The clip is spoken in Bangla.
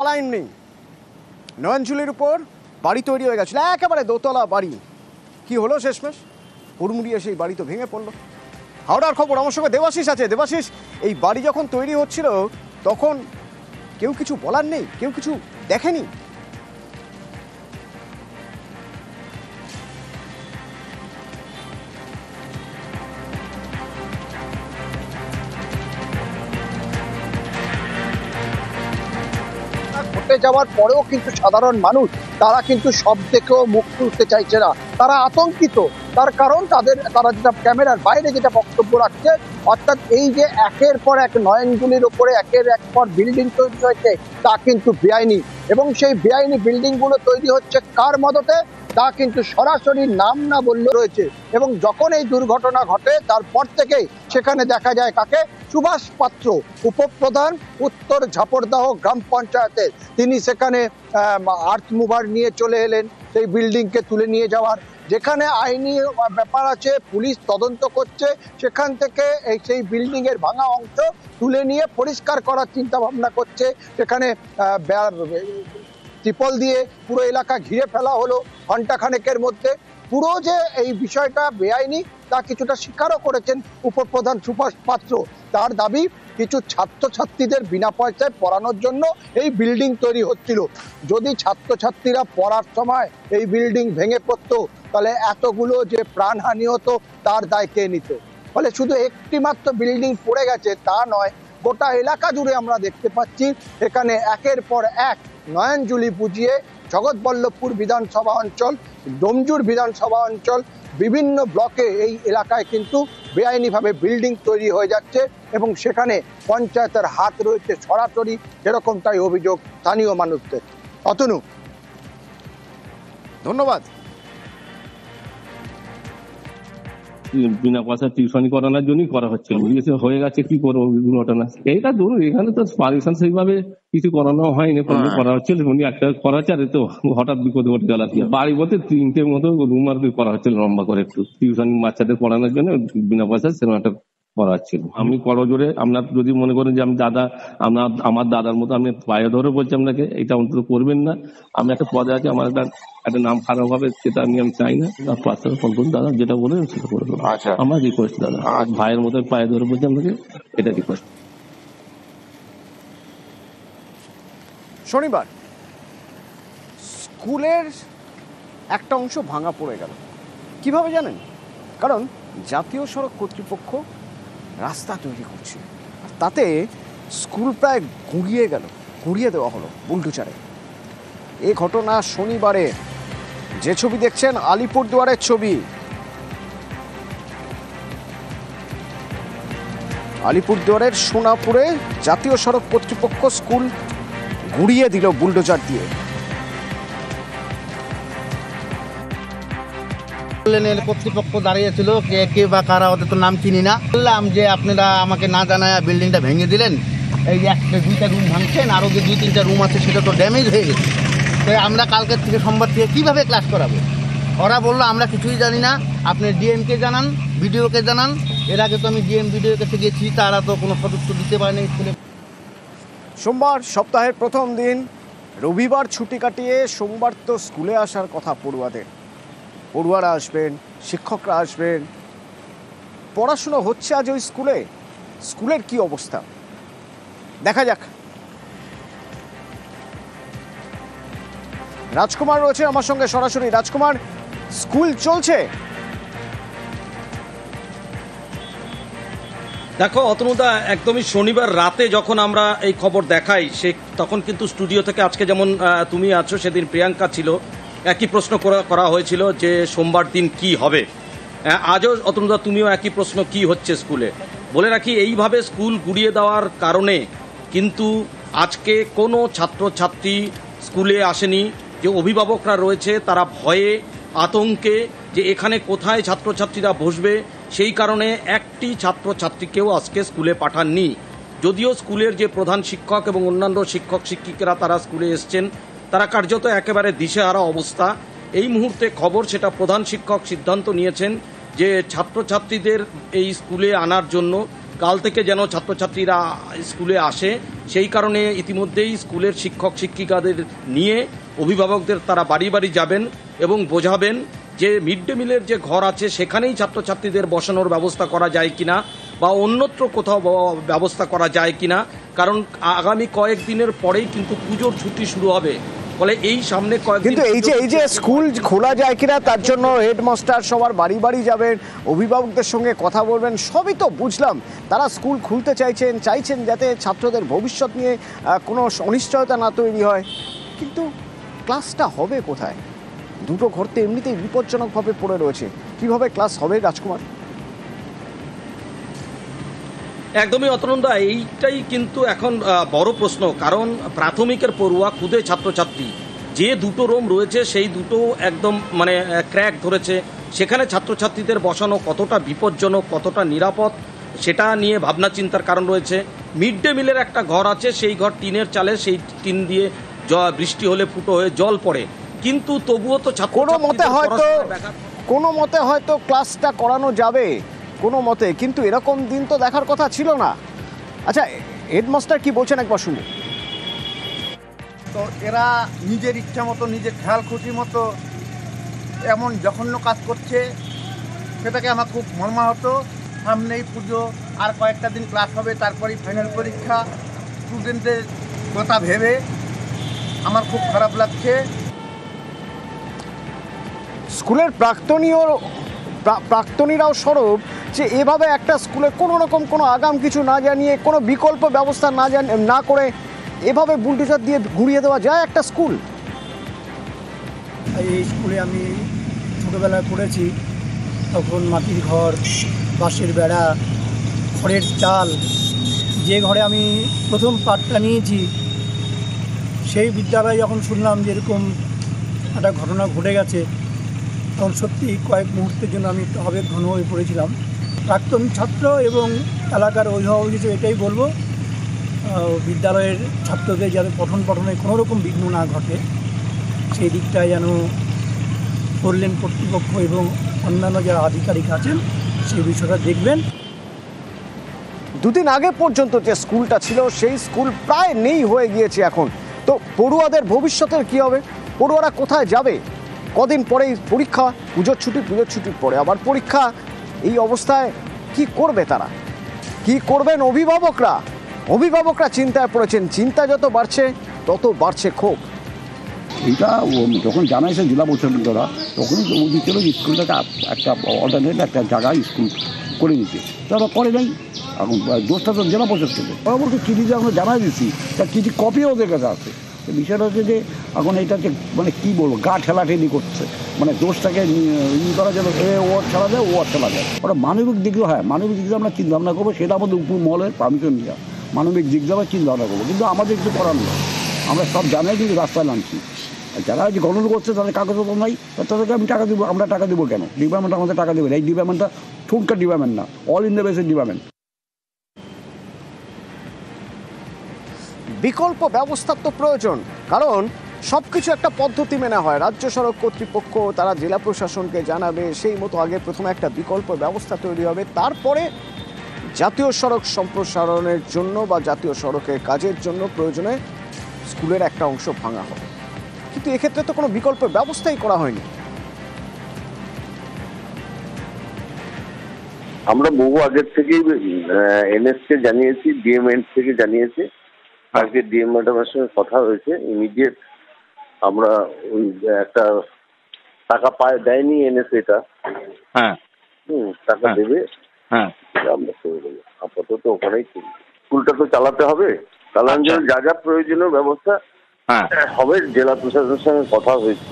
লাইন নেই। নয়নঝুলির উপর বাড়ি তৈরি হয়ে গেছিল, একেবারে দোতলা বাড়ি। কি হলো শেষমেশ? হুড়মুড়িয়ে সেই বাড়ি তো ভেঙে পড়লো। হাওড়ার খবর, আমার সঙ্গে দেবাশিস আছে। দেবাশিস, এই বাড়ি যখন তৈরি হচ্ছিল তখন কেউ কিছু বলার নেই, কেউ কিছু দেখেনি? ঘটে যাওয়ার পরেও কিন্তু সাধারণ মানুষ তারা কিন্তু সব থেকেও মুখ খুলতে চাইছে না, তারা আতঙ্কিত। তার কারণ তারা যেটা ক্যামেরার বাইরে যেটা বক্তব্য রাখছে, অর্থাৎ এই যে একের পর এক নয়নজুলির উপরে একের পর বিল্ডিং তৈরি হয়েছে তা কিন্তু বেআইনি, এবং সেই বেআইনি বিল্ডিং গুলো তৈরি হচ্ছে কার মদতে তা কিন্তু সরাসরি নাম না বললে রয়েছে। এবং যখন এই দুর্ঘটনা ঘটে তারপর থেকেই সেখানে দেখা যায় কাকে, সুভাষ পাত্র, উপপ্রধান উত্তর ঝাপড়দাহ গ্রাম পঞ্চায়েতের, তিনি সেখানে আর্থ মুভার নিয়ে চলে এলেন সেই বিল্ডিংকে তুলে নিয়ে যাওয়ার। যেখানে আইনি ব্যাপার আছে, পুলিশ তদন্ত করছে, সেখান থেকে সেই বিল্ডিং এর ভাঙা অংশ তুলে নিয়ে পরিষ্কার করার চিন্তা ভাবনা করছে। সেখানে ত্রিপল দিয়ে পুরো এলাকা ঘিরে ফেলা হলো ঘন্টাখানেকের মধ্যে। পুরো যে এই বিষয়টা বেআইনি তা কিছুটা স্বীকারও করেছেন উপপ্রধান সুভাষ পাত্র। তার দাবি, কিছু ছাত্রছাত্রীদের বিনা পয়সায় পড়ানোর জন্য এই বিল্ডিং তৈরি হচ্ছিল। যদি ছাত্রছাত্রীরা পড়ার সময় এই বিল্ডিং ভেঙে পড়তো তাহলে এতগুলো যে প্রাণহানি হতো তার দায় কে নিত? ফলে শুধু একটি মাত্র বিল্ডিং পড়ে গেছে তা নয়, গোটা এলাকা জুড়ে আমরা দেখতে পাচ্ছি এখানে একের পর এক নয়নজুলি বুঝিয়ে জগৎবল্লভপুর বিধানসভা অঞ্চল, ডোমজুর বিধানসভা অঞ্চল, বিভিন্ন ব্লকে এই এলাকায় কিন্তু বেআইনিভাবে বিল্ডিং তৈরি হয়ে যাচ্ছে এবং সেখানে পঞ্চায়েতের হাত রয়েছে সরাসরি, যেরকমটাই অভিযোগ স্থানীয় মানুষদের। অতনু, ধন্যবাদ। বিনা পয়সা টিউশনি করানোর জন্যই করা হচ্ছে, হয়ে গেছে কি করবো ঘটনা। এইটা ধরুন, এখানে তো পারমিশন সেইভাবে কিছু করানো হয়নি, করা হচ্ছিল উনি একটা করা হচ্ছে, আর তো হঠাৎ বিপদ ঘটে গেল। বাড়ি বলতে 3টে মতো রুম আর কি করা হচ্ছিল লম্বা করে, একটু টিউশন বাচ্চাদের পড়ানোর জন্য বিনা পয়সা সেরকম একটা করা হচ্ছিল। আমি করজোরে, আপনার যদি মনে করেন যে আমি আমার দাদার মতো, আমি পায়ে ধরে বলছি আপনাকে এটা অন্তত করবেন না। আমি একটা পদে আছি, আমার একটা নাম খারাপ হবে, সেটা আমি চাই না। পাঁচটা ফোন করুন, দাদা যেটা বলেন সেটা করে দেবো। আমার রিকোয়েস্ট দাদা, ভাইয়ের মতো পায়ে ধরে বলছি আপনাকে, এটা রিকোয়েস্ট। শনিবার স্কুলের একটা অংশ ভাঙা পড়ে গেল। কিভাবে জানেন? কারণ জাতীয় সড়ক কর্তৃপক্ষ রাস্তা তৈরি করছে, আর তাতে স্কুল প্রায় গুঁড়িয়ে দেওয়া হলো বুলডোজারে। এই ঘটনা শনিবারে। যে ছবি দেখছেন আলিপুরদুয়ারের ছবি। আলিপুরদুয়ারের সোনাপুরে জাতীয় সড়ক কর্তৃপক্ষ স্কুল গুঁড়িয়ে দিল বুলডোজার দিয়ে। কর্তৃপক্ষ দাঁড়িয়েছিল, কে বা কারা, ওদের তো নাম চিনি না। বললাম যে আপনারা আমাকে না জানায় বিল্ডিংটা ভেঙে দিলেন, এই একটা 2টা রুম ভাঙছেন, আরও যে 2-3টা রুম আছে সেটা তো ড্যামেজ হয়ে গেছে। তো আমরা কালকের থেকে সোমবার থেকে কীভাবে ক্লাস করাবো? ওরা বললো আমরা কিছুই জানি না, আপনি ডিএমকে জানান, বিডিওকে জানান। এর আগে তো আমি ডিএম বিডিওর কাছে গেছি, তারা তো কোনো সদস্য দিতে পারেনি স্কুলে। সোমবার সপ্তাহের প্রথম দিন, রবিবার ছুটি কাটিয়ে সোমবার তো স্কুলে আসার কথা পড়ুয়াদের। পড়ুয়ারা আসবেন, শিক্ষকরা আসবেন, পড়াশুনো হচ্ছে আজ ওই স্কুলে। স্কুলের কি অবস্থা দেখা যাক। রাজকুমার রয়েছে আমার সঙ্গে সরাসরি। রাজকুমার, স্কুল চলছে? দেখো অতনুদা, একদমই শনিবার রাতে যখন আমরা এই খবর দেখাই তখন কিন্তু স্টুডিও থেকে, আজকে যেমন তুমি আছো, সেদিন প্রিয়াঙ্কা ছিল, একই প্রশ্ন করা হয়েছিল যে সোমবার দিন কি হবে। আজও অতনুদা তুমিও একই প্রশ্ন, কি হচ্ছে স্কুলে। বলে রাখি, এইভাবে স্কুল গুড়িয়ে দেওয়ার কারণে কিন্তু আজকে কোনো ছাত্রছাত্রী স্কুলে আসেনি। যে অভিভাবকরা রয়েছে তারা ভয়ে আতঙ্কে যে এখানে কোথায় ছাত্রছাত্রীরা বসবে, সেই কারণে একটি ছাত্রছাত্রীকেও আজকে স্কুলে পাঠাননি। যদিও স্কুলের যে প্রধান শিক্ষক এবং অন্যান্য শিক্ষক শিক্ষিকারা তারা স্কুলে এসছেন, তারা কার্যত একেবারে দিশেহারা অবস্থা। এই মুহূর্তে খবর, সেটা প্রধান শিক্ষক সিদ্ধান্ত নিয়েছেন যে ছাত্রছাত্রীদের এই স্কুলে আনার জন্য কাল থেকে যেন ছাত্রছাত্রীরা স্কুলে আসে, সেই কারণে ইতিমধ্যেই স্কুলের শিক্ষক শিক্ষিকাদের নিয়ে অভিভাবকদের তারা বাড়ি বাড়ি যাবেন এবং বোঝাবেন যে মিড ডে মিলের যে ঘর আছে সেখানেই ছাত্রছাত্রীদের বসানোর ব্যবস্থা করা যায় কিনা বা অন্যত্র কোথাও ব্যবস্থা করা যায় কিনা, কারণ আগামী কয়েকদিনের পরেই কিন্তু পুজোর ছুটি শুরু হবে। ফলে এই সামনে কিন্তু এই যে স্কুল খোলা যায় কিনা তার জন্য হেডমাস্টার সবার বাড়ি বাড়ি যাবেন, অভিভাবকদের সঙ্গে কথা বলবেন, সবই তো বুঝলাম। তারা স্কুল খুলতে চাইছেন যাতে ছাত্রদের ভবিষ্যৎ নিয়ে কোনো অনিশ্চয়তা না তৈরি হয়, কিন্তু ক্লাসটা হবে কোথায়? দুটো ঘর তো এমনিতেই বিপজ্জনকভাবে পড়ে রয়েছে, কিভাবে ক্লাস হবে রাজকুমার? একদমই অতনন্দা, এইটাই কিন্তু এখন বড় প্রশ্ন। কারণ প্রাথমিকের পড়ুয়া খুদে ছাত্রছাত্রী, যে দুটো রুম রয়েছে সেই দুটো একদম মানে ক্র্যাক ধরেছে, সেখানে ছাত্রছাত্রীদের বসানো কতটা বিপজ্জনক, কতটা নিরাপদ, সেটা নিয়ে ভাবনা চিন্তার কারণ রয়েছে। মিড ডে মিলের একটা ঘর আছে, সেই ঘর টিনের চালে, সেই টিন দিয়ে বৃষ্টি হলে ফুটো হয়ে জল পড়ে, কিন্তু তবুও তো কোনো মতে হয়তো ক্লাসটা করানো যাবে কোনো মতে, কিন্তু এরকম দিন তো দেখার কথা ছিল না। আচ্ছা, হেডমাস্টার কি বলছেন একবার শুনুন। তো এরা নিজের ইচ্ছা মতো, নিজের খেয়াল খুশি মতো এমন জঘন্য কাজ করছে, সেটাকে আমার খুব মর্মাহত। সামনেই পুজো, আর কয়েকটা দিন ক্লাস হবে, তারপরেই ফাইনাল পরীক্ষা। স্টুডেন্টদের কথা ভেবে আমার খুব খারাপ লাগছে। স্কুলের প্রাক্তনীরাও স্বরূপ যে এভাবে একটা স্কুলে কোনো রকম কোনো আগাম কিছু না জানিয়ে, কোনো বিকল্প ব্যবস্থা না করে এভাবে বুলডোজার দিয়ে ঘুরিয়ে দেওয়া যায় একটা স্কুল? এই স্কুলে আমি ছোটোবেলায় পড়েছি, তখন মাটির ঘর, বাঁশের বেড়া, খড়ের চাল। যে ঘরে আমি প্রথম পাঠটা নিয়েছি, সেই বিদ্যালয়ে যখন শুনলাম যে এরকম একটা ঘটনা ঘটে গেছে, তখন সত্যি কয়েক মুহূর্তের জন্য আমি একটু আবেগঘন হয়ে পড়েছিলাম। প্রাক্তন ছাত্র এবং এলাকার অভিভাবক হিসেবে এটাই বলবো, বিদ্যালয়ের ছাত্রদের যাতে পঠনে কোনো রকম বিঘ্ন না ঘটে, সেই দিকটায় যেন করলেন কর্তৃপক্ষ এবং অন্যান্য যারা আধিকারিক আছেন সেই বিষয়টা দেখবেন। দুদিন আগে পর্যন্ত যে স্কুলটা ছিল সেই স্কুল প্রায় নেই হয়ে গিয়েছে এখন। তো পড়ুয়াদের ভবিষ্যতের কি হবে? পড়ুয়ারা কোথায় যাবে? কদিন পরেই পরীক্ষা, পুজোর ছুটির পরে আবার পরীক্ষা। এই অবস্থায় কি করবে তারা? কি করবেন অভিভাবকরা চিন্তায় পড়েছেন। চিন্তা যত বাড়ছে তত বাড়ছে ক্ষোভ। এইটা যখন জানাইছে জেলা পরিষদরা, তখনই উচিত ছিল স্কুলটাকে একটা অল্টারনেট একটা জায়গায় স্কুল করে দিতে, তারা করে নাই। এখন দোষটা তো জেলা পরিষদ থেকে। পরবর্তী চিঠিতে আমরা জানাই দিচ্ছি, তার চিঠি কপিও ওদের কাছে আছে। বিষয়টা হচ্ছে যে এখন এইটাকে মানে কী বলবো, গা ঠেলাঠেলি করছে, মানে দোষটাকে করা যেন ও ঠেলা দেয়, ও ঠেলা দেয়। ওরা মানবিক দিকেও, হ্যাঁ মানবিক দিকে আমরা চিন্তা ভাবনা করবো, সেটা আমাদের উপর মহলের পারমিশন নিয়ে মানবিক দিক দিয়ে আমরা চিন্তা ভাবনা করবো, কিন্তু আমাদের কিছু করার নেই। আমরা সব জানাই কিন্তু রাস্তায় নামছি। যারা যে গণনা করছে তাদের কাগজপত্র নাই, তাদেরকে আমি টাকা দেবো। আমরা টাকা দেবো কেন? ডিপার্টমেন্ট আমাদের টাকা দেবে। এই ডিপার্টমেন্টটা ঠুনকার ডিপার্টমেন্ট না, অল ইন্ডিয়া বেসের ডিপার্টমেন্ট। বিকল্প ব্যবস্থার তো প্রয়োজন, কারণ সব কিছু একটা পদ্ধতি মেনে হয়। রাজ্য সড়ক কর্তৃপক্ষ তারা জেলা প্রশাসনকে জানাবে, সেই মতো আগে প্রথমে একটা বিকল্প ব্যবস্থা তৈরি হবে, তারপরে জাতীয় সড়ক সম্প্রসারণের জন্য বা জাতীয় সড়কের কাজের জন্য প্রয়োজনে স্কুলের একটা অংশ ভাঙা হবে। কিন্তু এক্ষেত্রে তো কোনো বিকল্প ব্যবস্থাই করা হয়নি। আমরা বহু আগের থেকেই এনএস কে জানিয়েছি, ডিএমএন থেকে জানিয়েছি। আজকে ডিএম ম্যাডামের সঙ্গে কথা হয়েছে, ইমিডিয়েট আমরা ওই একটা টাকা দেয়নি এনএস, এটা টাকা দেবে, আমরা করে দেবো। আপাতত ওখানেই স্কুলটা তো চালাতে হবে, চালানোর জন্য যা যা প্রয়োজনীয় ব্যবস্থা হবে। জেলা প্রশাসনের সঙ্গে কথা হয়েছে।